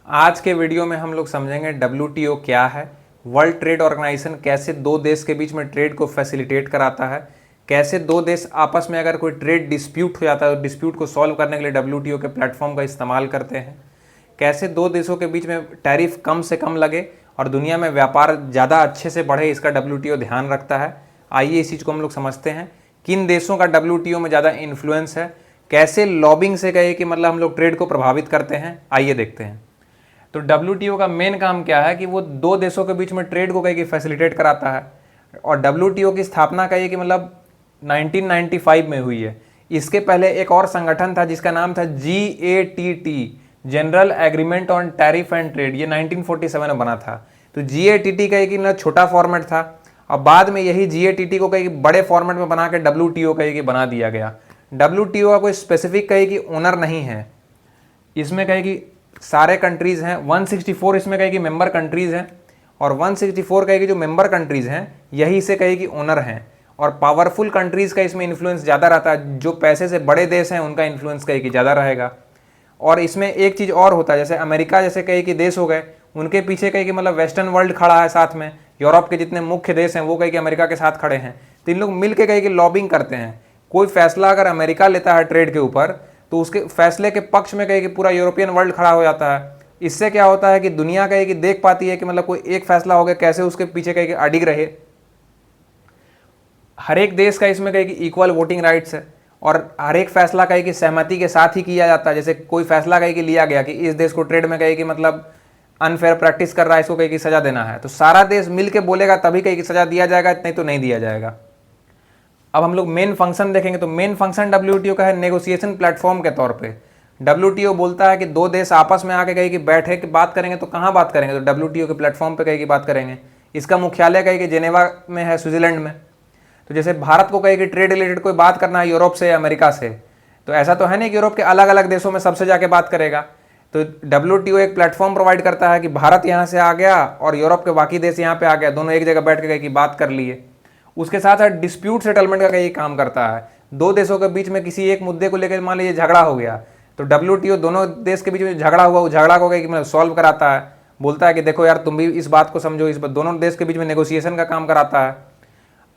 आज के वीडियो में हम लोग समझेंगे WTO क्या है, वर्ल्ड ट्रेड ऑर्गेनाइजेशन कैसे दो देश के बीच में ट्रेड को फैसिलिटेट कराता है, कैसे दो देश आपस में अगर कोई ट्रेड डिस्प्यूट हो जाता है तो डिस्प्यूट को सॉल्व करने के लिए WTO के प्लेटफॉर्म का इस्तेमाल करते हैं, कैसे दो देशों के बीच में टैरिफ कम से कम लगे और दुनिया में व्यापार ज़्यादा अच्छे से बढ़े, इसका WTO ध्यान रखता है। आइए इस चीज़ को हम लोग समझते हैं। किन देशों का WTO में ज़्यादा इन्फ्लुएंस है, कैसे लॉबिंग से कहे कि मतलब हम लोग ट्रेड को प्रभावित करते हैं, आइए देखते हैं। तो WTO का मेन काम क्या है कि वो दो देशों के बीच में ट्रेड को कहीं कि फैसिलिटेट कराता है। और WTO की स्थापना कहिए कि मतलब 1995 में हुई है। इसके पहले एक और संगठन था जिसका नाम था GATT, general agreement on tariff and trade, ये 1947 में बना था। तो GATT कहिए कि मतलब छोटा फॉर्मेट था और बाद में यही GATT को कहीं कि बड़े फॉर्मेट में बना के WTO कहिए कि बना दिया गया। WTO का कोई स्पेसिफिक कहिए कि ओनर नहीं है, इसमें कहे कि सारे कंट्रीज़ हैं। 164 इसमें कहे कि मेंबर कंट्रीज़ हैं और 164 कहे कि जो मेंबर कंट्रीज़ हैं यही इसे कहे कि ओनर हैं। और पावरफुल कंट्रीज़ का इसमें इन्फ्लुएंस ज़्यादा रहता है, जो पैसे से बड़े देश हैं उनका इन्फ्लुएंस कहे कि ज़्यादा रहेगा। और इसमें एक चीज़ और होता है, जैसे अमेरिका जैसे कहे कि देश हो गए, उनके पीछे कहे कि मतलब वेस्टर्न वर्ल्ड खड़ा है साथ में, यूरोप के जितने मुख्य देश हैं वो कहे कि अमेरिका के साथ खड़े हैं। तो इन लोग मिल के कहे कि लॉबिंग करते हैं। कोई फैसला अगर अमेरिका लेता है ट्रेड के ऊपर तो उसके फैसले के पक्ष में कहे कि पूरा यूरोपियन वर्ल्ड खड़ा हो जाता है। इससे क्या होता है कि दुनिया कहे कि देख पाती है कि मतलब कोई एक फैसला हो गया कैसे उसके पीछे कहे कि अडिग रहे। हर एक देश का इसमें कहे कि इक्वल वोटिंग राइट्स है और हर एक फैसला कहे कि सहमति के साथ ही किया जाता है। जैसे कोई फैसला कहे कि लिया गया कि इस देश को ट्रेड में कहे कि मतलब अनफेयर प्रैक्टिस कर रहा है, इसको कहे कि सजा देना है, तो सारा देश मिल के बोलेगा तभी कहे कि सजा दिया जाएगा, नहीं तो नहीं दिया जाएगा। अब हम लोग मेन फंक्शन देखेंगे तो मेन फंक्शन WTO का है नेगोशिएशन प्लेटफॉर्म के तौर पे। WTO बोलता है कि दो देश आपस में आके कहे कि बैठे कि बात करेंगे, तो कहाँ बात करेंगे, तो WTO के प्लेटफॉर्म पे कहे कि बात करेंगे। इसका मुख्यालय कहे कि जेनेवा में है, स्विट्जरलैंड में। तो जैसे भारत को कहे कि ट्रेड रिलेटेड कोई बात करना है यूरोप से या अमेरिका से, तो ऐसा तो है नहीं कि यूरोप के अलग अलग देशों में सबसे जाके बात करेगा। तो WTO एक प्लेटफॉर्म प्रोवाइड करता है कि भारत यहाँ से आ गया और यूरोप के बाकी देश यहाँ पे आ गया, दोनों एक जगह बैठ के कहे कि बात कर लिए। उसके साथ साथ डिस्प्यूट सेटलमेंट का कई काम करता है। दो देशों के बीच में किसी एक मुद्दे को लेकर मान लीजिए झगड़ा हो गया, तो WTO दोनों देश के बीच में झगड़ा हुआ, उस झगड़ा को मतलब सॉल्व कराता है। बोलता है कि देखो यार तुम भी इस बात को समझो, इस बात दोनों देश के बीच में नेगोशिएशन का काम कराता है।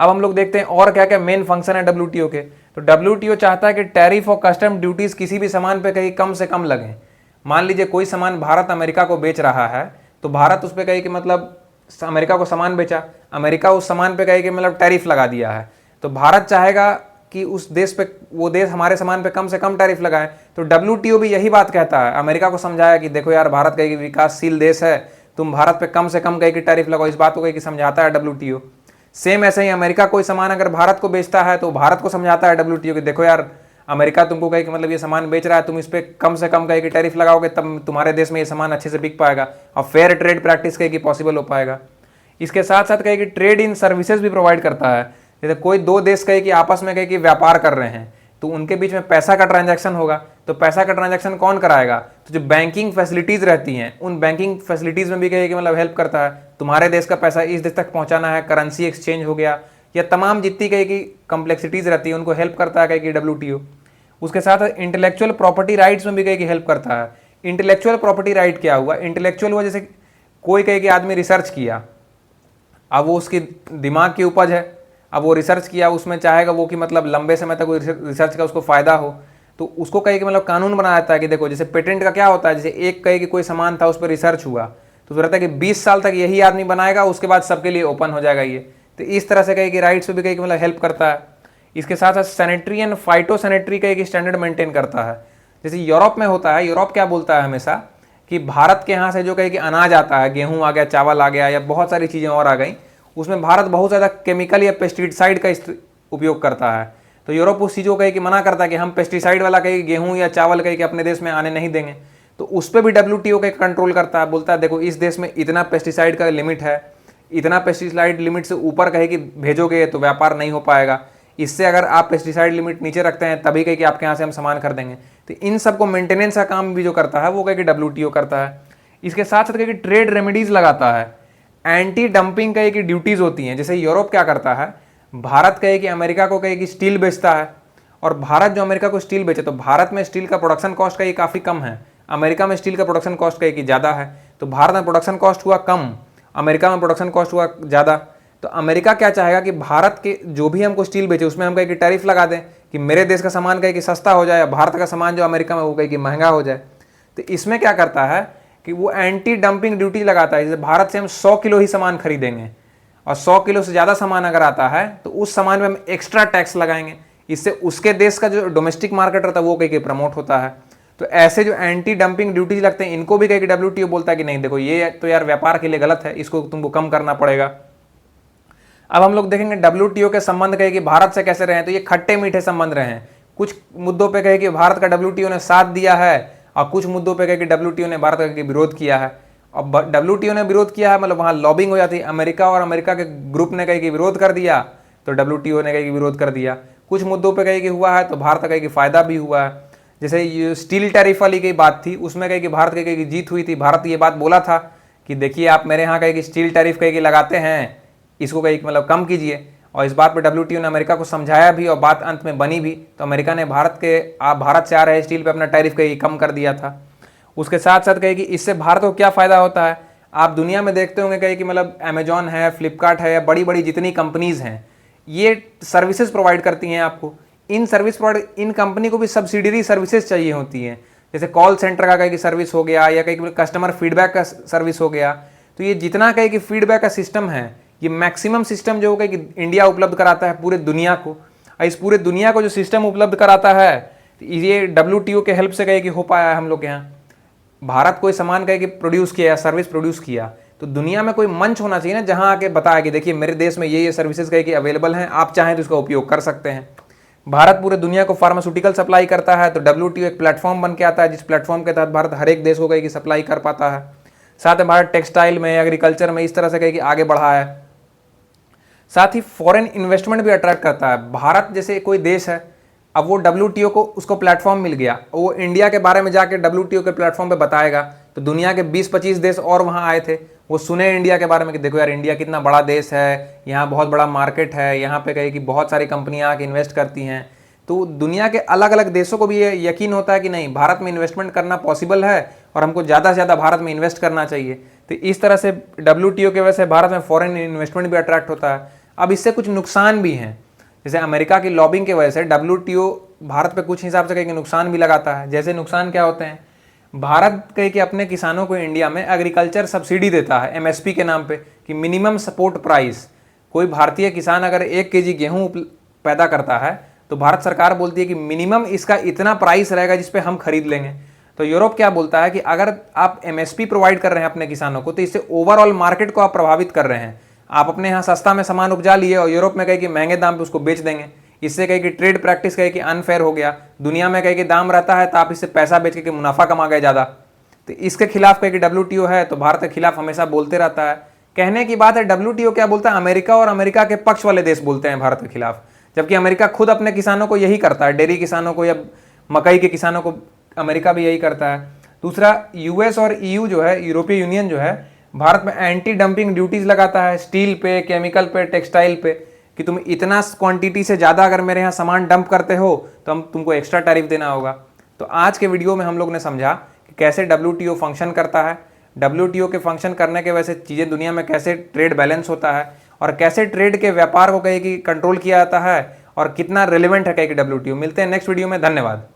अब हम लोग देखते हैं और क्या क्या मेन फंक्शन है WTO के। तो WTO चाहता है कि टैरिफ और कस्टम ड्यूटीज किसी भी सामान पे कहीं कम से कम लगें। मान लीजिए कोई सामान भारत अमेरिका को बेच रहा है, तो भारत उस पर कहे कि मतलब अमेरिका को सामान बेचा, अमेरिका उस सामान पे कहे कि मतलब टैरिफ लगा दिया है, तो भारत चाहेगा कि उस देश पे, वो देश हमारे सामान पे कम से कम टैरिफ लगाए। तो WTO भी यही बात कहता है, अमेरिका को समझाया कि देखो यार भारत कहे कि विकासशील देश है, तुम भारत पे कम से कम कहे कि टैरिफ लगाओ, इस बात को कहे कि समझाता है WTO। सेम ऐसे ही अमेरिका कोई सामान अगर भारत को बेचता है तो भारत को समझाता है WTO कि देखो यार अमेरिका तुमको कहे कि मतलब ये सामान बेच रहा है, तुम इस पर कम से कम कहे कि टैरिफ लगाओगे तब तुम्हारे देश में ये सामान अच्छे से बिक पाएगा और फेयर ट्रेड प्रैक्टिस कहे कि पॉसिबल हो पाएगा। इसके साथ साथ कहे कि ट्रेड इन सर्विसेज भी प्रोवाइड करता है। जैसे कोई दो देश कहे कि आपस में कहे कि व्यापार कर रहे हैं, तो उनके बीच में पैसा का ट्रांजैक्शन होगा, तो पैसा का ट्रांजैक्शन कौन कराएगा, तो जो बैंकिंग फैसिलिटीज़ रहती हैं उन बैंकिंग फैसिलिटीज़ में भी कहे कि मतलब हेल्प करता है। तुम्हारे देश का पैसा इस देश तक पहुंचाना है, करेंसी एक्सचेंज हो गया, या तमाम जितनी कहे कि कम्प्लेक्सिटीज़ रहती है उनको हेल्प करता है कहे कि WTO। उसके साथ इंटेलेक्चुअल प्रॉपर्टी राइट्स में भी कहे कि हेल्प करता है। इंटेलेक्चुअल प्रॉपर्टी राइट क्या हुआ, इंटेलेक्चुअल हुआ जैसे कोई कहे कि आदमी रिसर्च किया, अब वो उसकी दिमाग की उपज है, अब वो रिसर्च किया, उसमें चाहेगा वो कि मतलब लंबे समय तक वो रिसर्च का उसको फ़ायदा हो, तो उसको कहे कि मतलब कानून बना देता है कि देखो जैसे पेटेंट का क्या होता है, जैसे एक कहे कि कोई सामान था उस पर रिसर्च हुआ तो रहता है कि 20 साल तक यही आदमी बनाएगा, उसके बाद सबके लिए ओपन हो जाएगा ये। तो इस तरह से कहे कि राइट्स पे भी कहे कि मतलब हेल्प करता है। इसके साथ साथ सैनिटरी एंड फाइटो सैनिटरी का एक स्टैंडर्ड मेंटेन करता है। जैसे यूरोप में होता है, यूरोप क्या बोलता है हमेशा कि भारत के यहाँ से जो कहे कि अनाज आता है, गेहूँ आ गया, चावल आ गया या बहुत सारी चीज़ें और आ गई, उसमें भारत बहुत ज़्यादा केमिकल या पेस्टिसाइड का उपयोग करता है। तो यूरोप उस चीज़ को कहे कि मना करता है कि हम पेस्टिसाइड वाला कहे गेहूँ या चावल कहे कि अपने देश में आने नहीं देंगे। तो उस पर भी WTO का कंट्रोल करता है, बोलता है देखो इस देश में इतना पेस्टिसाइड का लिमिट है, इतना पेस्टिसाइड लिमिट से ऊपर कहे कि भेजोगे तो व्यापार नहीं हो पाएगा, इससे अगर आप पेस्टिसाइड लिमिट नीचे रखते हैं तभी कहे कि आपके यहाँ से हम सामान खरीदेंगे। तो इन सबको मेंटेनेंस का काम भी जो करता है वो कहे कि WTO करता है। इसके साथ साथ कहे कि ट्रेड रेमेडीज लगाता है, एंटी डंपिंग कहे कि ड्यूटीज़ होती हैं। जैसे यूरोप क्या करता है, भारत कहे कि अमेरिका को कहे कि स्टील बेचता है, और भारत जो अमेरिका को स्टील बेचे तो भारत में स्टील का प्रोडक्शन कॉस्ट का ये काफ़ी कम है, अमेरिका में स्टील का प्रोडक्शन कॉस्ट कहीं की ज़्यादा है, तो भारत में प्रोडक्शन कॉस्ट हुआ कम, अमेरिका में प्रोडक्शन कॉस्ट हुआ ज़्यादा। तो अमेरिका क्या चाहेगा कि भारत के जो भी हमको स्टील बेचे उसमें हम कहीं की टैरिफ लगा दें कि मेरे देश का सामान कहीं की सस्ता हो जाए, भारत का सामान जो अमेरिका में वो कहीं की महंगा हो जाए। तो इसमें क्या करता है कि वो एंटी डंपिंग ड्यूटी लगाता है। जैसे भारत से हम 100 किलो ही सामान खरीदेंगे और 100 किलो से ज़्यादा सामान अगर आता है तो उस सामान में हम एक्स्ट्रा टैक्स लगाएंगे। इससे उसके देश का जो डोमेस्टिक मार्केट रहता है वो कहीं प्रमोट होता है। तो ऐसे जो एंटी डंपिंग ड्यूटीज लगते हैं इनको भी कहीं WTO बोलता है कि नहीं देखो ये तो यार व्यापार के लिए गलत है, इसको तुमको कम करना पड़ेगा। अब हम लोग देखेंगे WTO के संबंध कहे कि भारत से कैसे रहे हैं, तो ये खट्टे मीठे संबंध रहे हैं। कुछ मुद्दों पे कहे कि भारत का WTO ने साथ दिया है और कुछ मुद्दों पे कहे कि WTO ने भारत का विरोध किया है। अब WTO ने विरोध किया है मतलब वहाँ लॉबिंग हो जाती है, अमेरिका और अमेरिका के ग्रुप ने कहे कि विरोध कर दिया तो WTO ने कहे कि विरोध कर दिया। कुछ मुद्दों पे कहे कि हुआ है तो भारत का कहे कि फायदा भी हुआ है। जैसे ये स्टील टैरिफ वाली की बात थी उसमें कहे कि भारत कहे कि जीत हुई थी। भारत ये बात बोला था कि देखिए आप मेरे यहाँ कहे कि स्टील टैरिफ कहे कि लगाते हैं, इसको कहीं मतलब कम कीजिए, और इस बात पर WTO ने अमेरिका को समझाया भी और बात अंत में बनी भी। तो अमेरिका ने भारत से आ रहे स्टील पे अपना टैरिफ कहीं कम कर दिया था। उसके साथ साथ कहे कि इससे भारत को क्या फ़ायदा होता है। आप दुनिया में देखते होंगे कहीं कि मतलब अमेजॉन है, फ्लिपकार्ट है, बड़ी बड़ी जितनी कंपनीज़ हैं ये सर्विसेज प्रोवाइड करती हैं आपको। इन कंपनी को भी सब्सिडरी सर्विसेज चाहिए होती हैं, जैसे कॉल सेंटर का कहीं की सर्विस हो गया या कहीं कस्टमर फीडबैक का सर्विस हो गया। तो ये जितना कहीं कि फीडबैक का सिस्टम है ये मैक्सिमम सिस्टम जो कि इंडिया उपलब्ध कराता है पूरे दुनिया को। और इस पूरे दुनिया को जो सिस्टम उपलब्ध कराता है ये WTO के हेल्प से कहे कि हो पाया है। हम लोग के यहाँ भारत कोई सामान कहे कि प्रोड्यूस किया या सर्विस प्रोड्यूस किया तो दुनिया में कोई मंच होना चाहिए ना जहाँ आके बताया कि देखिए मेरे देश में ये सर्विसेज कहे कि अवेलेबल हैं, आप चाहें तो इसका उपयोग कर सकते हैं। भारत पूरे दुनिया को फार्मास्यूटिकल सप्लाई करता है तो WTO एक प्लेटफॉर्म बन के आता है जिस प्लेटफॉर्म के तहत भारत हर एक देश को कहे कि सप्लाई कर पाता है। साथ में भारत टेक्सटाइल में, एग्रीकल्चर में इस तरह से कहे कि आगे बढ़ा है। साथ ही फॉरेन इन्वेस्टमेंट भी अट्रैक्ट करता है। भारत जैसे कोई देश है, अब वो WTO को उसको प्लेटफॉर्म मिल गया, वो इंडिया के बारे में जाके WTO के प्लेटफॉर्म पे बताएगा तो दुनिया के 20-25 देश और वहाँ आए थे, वो सुने इंडिया के बारे में कि देखो यार इंडिया कितना बड़ा देश है, यहाँ बहुत बड़ा मार्केट है, यहाँ पे कहे कि बहुत सारी कंपनियाँ आके इन्वेस्ट करती हैं। तो दुनिया के अलग अलग देशों को भी ये यकीन होता है कि नहीं भारत में इन्वेस्टमेंट करना पॉसिबल है और हमको ज़्यादा से ज़्यादा भारत में इन्वेस्ट करना चाहिए। तो इस तरह से WTO के वजह से भारत में फॉरेन इन्वेस्टमेंट भी अट्रैक्ट होता है। अब इससे कुछ नुकसान भी हैं, जैसे अमेरिका की लॉबिंग की वजह से WTO भारत पे कुछ हिसाब से कहीं नुकसान भी लगाता है। जैसे नुकसान क्या होते हैं, भारत कहीं कि अपने किसानों को इंडिया में एग्रीकल्चर सब्सिडी देता है MSP के नाम पे कि मिनिमम सपोर्ट प्राइस। कोई भारतीय किसान अगर 1 kg गेहूँ पैदा करता है तो भारत सरकार बोलती है कि मिनिमम इसका इतना प्राइस रहेगा जिस पे हम खरीद लेंगे। तो यूरोप क्या बोलता है कि अगर आप MSP प्रोवाइड कर रहे हैं अपने किसानों को तो इससे ओवरऑल मार्केट को आप प्रभावित कर रहे हैं। आप अपने यहाँ सस्ता में सामान उपजा लिए और यूरोप में कहे कि महंगे दाम पे उसको बेच देंगे। इससे कहे कि ट्रेड प्रैक्टिस कहे कि अनफेयर हो गया। दुनिया में कहे कि दाम रहता है तो आप इससे पैसा बेच के मुनाफा कमा गए ज़्यादा। तो इसके खिलाफ कहे कि WTO है तो भारत के खिलाफ हमेशा बोलते रहता है। कहने की बात है WTO क्या बोलता है, अमेरिका और अमेरिका के पक्ष वाले देश बोलते हैं भारत के खिलाफ, जबकि अमेरिका खुद अपने किसानों को यही करता है, डेयरी किसानों को या मकई के किसानों को अमेरिका भी यही करता है। दूसरा US और EU जो है, यूरोपीय यूनियन जो है, भारत में एंटी डंपिंग ड्यूटीज लगाता है स्टील पे, केमिकल पे, टेक्सटाइल पे कि तुम इतना क्वांटिटी से ज़्यादा अगर मेरे यहाँ सामान डंप करते हो तो हम तुमको एक्स्ट्रा टैरिफ देना होगा। तो आज के वीडियो में हम लोग ने समझा कि कैसे WTO फंक्शन करता है, WTO के फंक्शन करने के वजह से चीज़ें दुनिया में कैसे ट्रेड बैलेंस होता है और कैसे ट्रेड के व्यापार को कहीं कि कंट्रोल किया जाता है और कितना रिलेवेंट है कहीं कि WTO। मिलते हैं नेक्स्ट वीडियो में, धन्यवाद।